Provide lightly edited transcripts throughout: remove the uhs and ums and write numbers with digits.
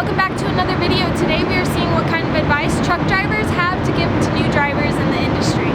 welcome back to another video. Today we are seeing what kind of advice truck drivers have to give to new drivers in the industry.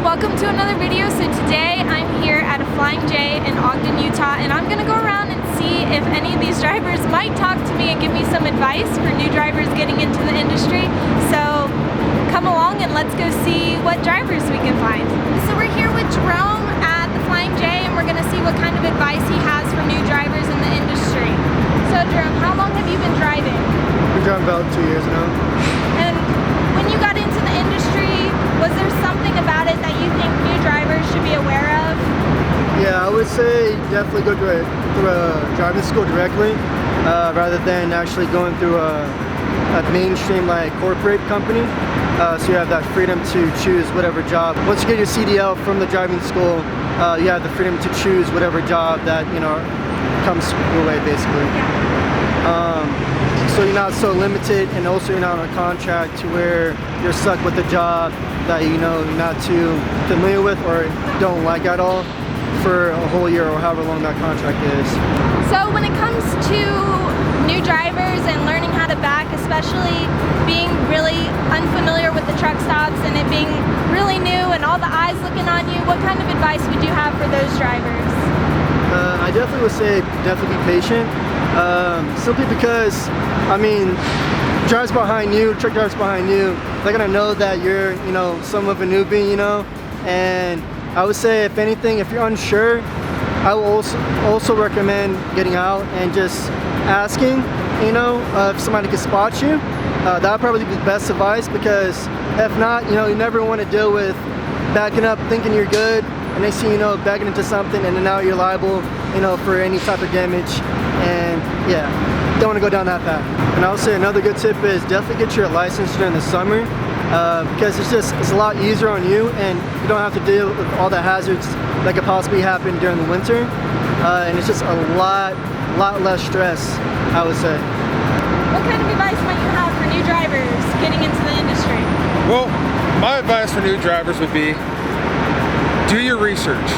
Welcome to another video. So today I'm here at a Flying J in Ogden, Utah, and I'm gonna go around and see if any of these drivers might talk to me and give me some advice for new drivers getting into the industry. So come along and let's go see what drivers we can find. So we're here with Jerome at the Flying J, and we're gonna see what kind of advice he has for new drivers in the industry. So Jerome, how long have you been driving? I've been driving about 2 years now. And when you got into the industry, was there something about it that you think new drivers should be aware of? Yeah, I would say definitely go through a driving school directly, rather than actually going through a mainstream like corporate company. So you have that freedom to choose whatever job. Once you get your CDL from the driving school, you have the freedom to choose whatever job that comes your way, basically. So you're not so limited, and also you're not on a contract to where you're stuck with a job that you're not too familiar with or don't like at all for a whole year or however long that contract is. So when it comes to new drivers and learning how to back, especially being really unfamiliar with the truck stops and it being really new and all the eyes looking on you, what kind of advice would you have for those drivers? I definitely would say definitely be patient, simply because, drivers behind you, truck drivers behind you, they're gonna know that you're, some of a newbie, and I would say, if anything, if you're unsure, I will also recommend getting out and just asking, if somebody can spot you. That would probably be the best advice, because if not, you never want to deal with backing up thinking you're good, and next thing you know, backing into something, and then now you're liable, for any type of damage, and yeah, don't want to go down that path. And I would say another good tip is definitely get your license during the summer, because it's a lot easier on you, and you don't have to deal with all the hazards that could possibly happen during the winter, and it's just a lot less stress, I would say. What kind of advice might you have for new drivers getting into the industry? Well, my advice for new drivers would be, do your research.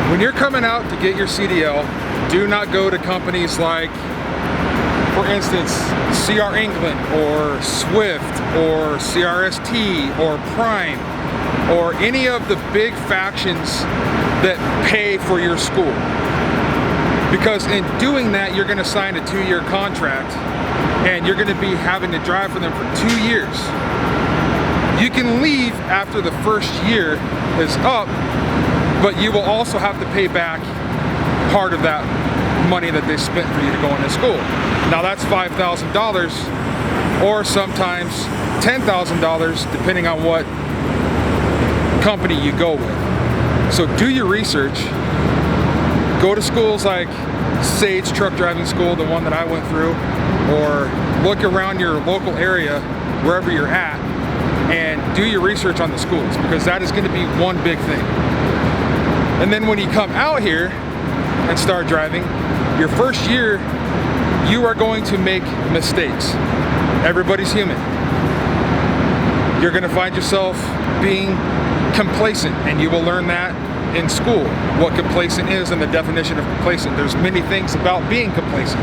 When you're coming out to get your CDL, do not go to companies like, for instance, CR England or Swift or CRST or Prime or any of the big factions that pay for your school. Because in doing that, you're going to sign a 2-year contract, and you're going to be having to drive for them for 2 years. You can leave after the first year is up, but you will also have to pay back part of that money that they spent for you to go into school. Now that's $5,000 or sometimes $10,000 depending on what company you go with. So do your research. Go to schools like Sage Truck Driving School, the one that I went through, or look around your local area, wherever you're at, and do your research on the schools, because that is going to be one big thing. And then when you come out here and start driving, your first year, you are going to make mistakes. Everybody's human. You're going to find yourself being complacent, and you will learn that in school, what complacent is and the definition of complacent. There's many things about being complacent.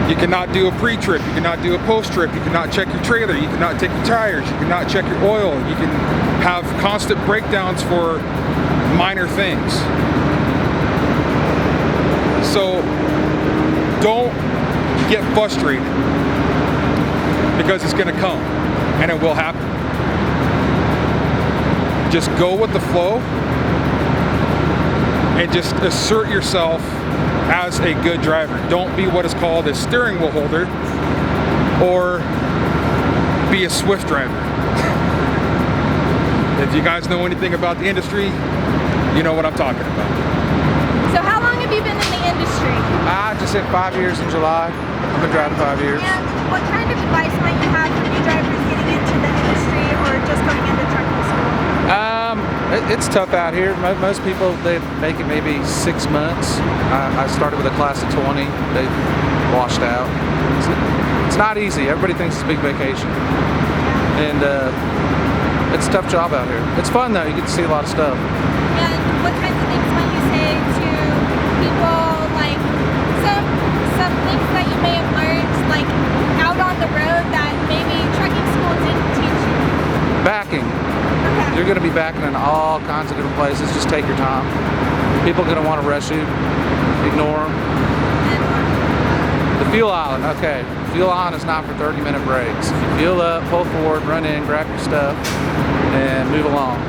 You cannot do a pre-trip, you cannot do a post-trip, you cannot check your trailer, you cannot take your tires, you cannot check your oil, you can have constant breakdowns for minor things. So don't get frustrated, because it's going to come, and it will happen. Just go with the flow and just assert yourself as a good driver. Don't be what is called a steering wheel holder, or be a Swift driver. If you guys know anything about the industry, you know what I'm talking about. So how long have you been in the industry? I just hit 5 years in July. I've been driving 5 years. And what kind of advice might you have for new drivers getting into the industry or just going into trucking school? It's tough out here. Most people, they make it maybe 6 months. I started with a class of 20. They washed out. It's not easy. Everybody thinks it's a big vacation. And it's a tough job out here. It's fun though. You get to see a lot of stuff. And what kinds of things might you say to people, like some things that you may have learned like out on the road that maybe trucking school didn't teach you? Backing. Okay. You're going to be backing in all kinds of different places. Just take your time. People are going to want to rush you. Ignore them. The fuel island. Okay. Fuel island is not for 30-minute breaks. Fuel up, pull forward, run in, grab your stuff, and move along.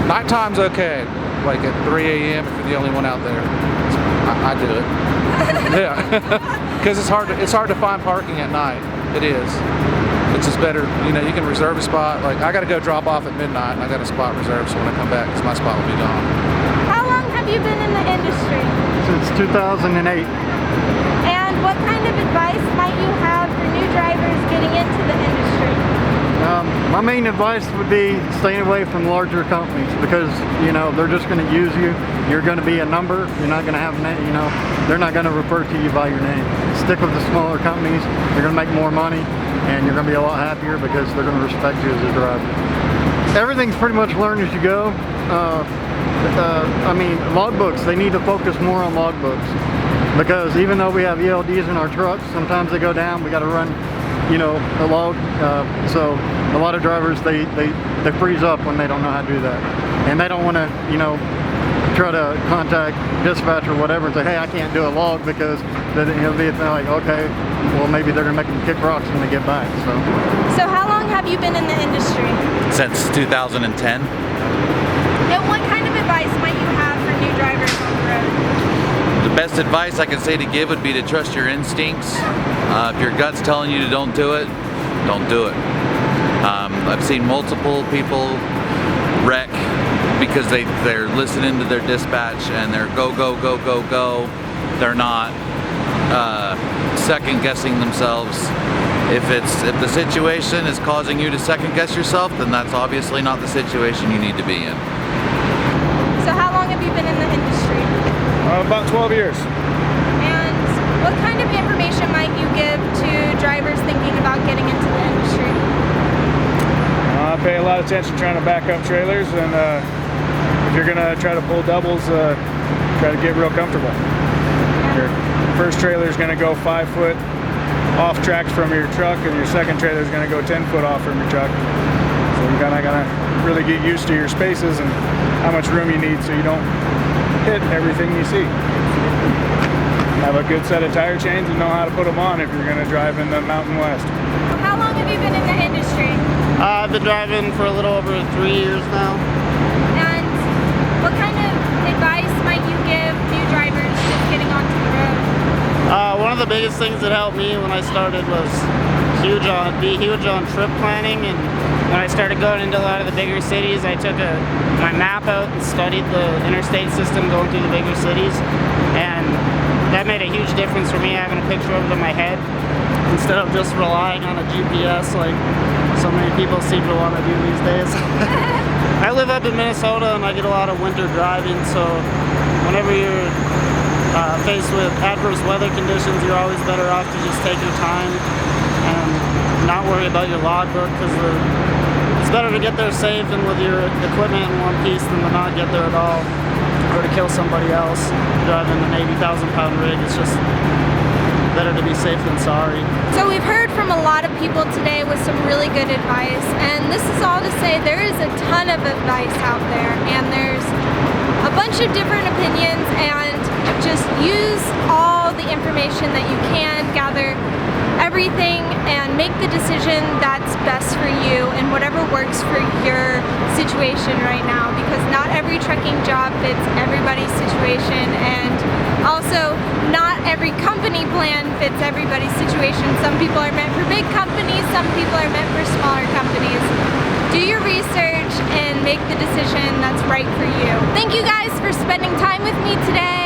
Nighttime's okay. Like at 3 a.m. if you're the only one out there. I do it. Yeah. Because it's hard to find parking at night. It is. It's just better, you know, you can reserve a spot. Like, I got to go drop off at midnight, and I got a spot reserved, so when I come back, because my spot will be gone. How long have you been in the industry? Since 2008. And what kind of advice might you have for new drivers getting into the industry? My main advice would be staying away from larger companies because, you know, they're just going to use you. You're going to be a number. You're not going to have, you know, they're not going to refer to you by your name. Stick with the smaller companies. You're going to make more money and you're going to be a lot happier because they're going to respect you as a driver. Everything's pretty much learned as you go. I mean, logbooks, they need to focus more on logbooks because even though we have ELDs in our trucks, sometimes they go down, we got to run, you know, a log. So a lot of drivers, they freeze up when they don't know how to do that. And they don't want to, you know, try to contact dispatch or whatever and say, hey, I can't do a log because he'll be like, okay, well maybe they're gonna make them kick rocks when they get back. So how long have you been in the industry? Since 2010. And what kind of advice might you have for new drivers on the road? The best advice I can say to give would be to trust your instincts. If your gut's telling you to don't do it, don't do it. I've seen multiple people wreck because they're listening to their dispatch and they're go, go, go, go, go. They're not second guessing themselves. If the situation is causing you to second guess yourself, then that's obviously not the situation you need to be in. So how long have you been in the industry? About 12 years. And what kind of information might you give to drivers thinking about getting into the industry? I pay a lot of attention trying to back up trailers, and if you're going to try to pull doubles, try to get real comfortable. Your first trailer is going to go 5 foot off tracks from your truck, and your second trailer is going to go 10 foot off from your truck. So you're kind of going to really get used to your spaces and how much room you need so you don't hit everything you see. Have a good set of tire chains and know how to put them on if you're going to drive in the Mountain West. How long have you been in the industry? I've been driving for a little over 3 years now. And what kind of advice might you give new drivers just getting onto the road? One of the biggest things that helped me when I started was be huge on trip planning, and when I started going into a lot of the bigger cities, I took my map out and studied the interstate system going through the bigger cities, and that made a huge difference for me having a picture over my head instead of just relying on a GPS like so many people seem to want to do these days. I live up in Minnesota and I get a lot of winter driving, so whenever you're faced with adverse weather conditions, you're always better off to just take your time and not worry about your logbook, because it's better to get there safe and with your equipment in one piece than to not get there at all, or to kill somebody else driving an 80,000-pound rig. It's just better to be safe than sorry. So we've heard from a lot of people today with some really good advice, and this is all to say there is a ton of advice out there, and there's a bunch of different opinions, and just use all the information that you can, gather everything and make the decision that's best for you and whatever works for your situation right now, because not every trucking job fits everybody's situation, and also not every company plan fits everybody's situation. Some people are meant for big companies, some people are meant for smaller companies. Do your research and make the decision that's right for you. Thank you guys for spending time with me today.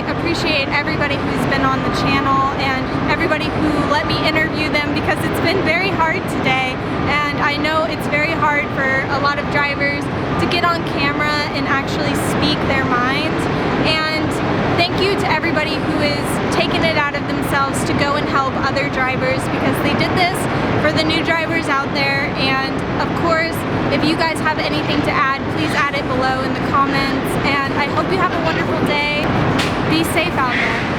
I appreciate everybody who's been on the channel and everybody who let me interview them, because it's been very hard today, and I know it's very hard for a lot of drivers to get on camera and actually speak their minds. And thank you to everybody who is taking it out of themselves to go and help other drivers, because they did this for the new drivers out there. And of course, if you guys have anything to add, please add it below in the comments. And I hope you have a wonderful day. Be safe out there.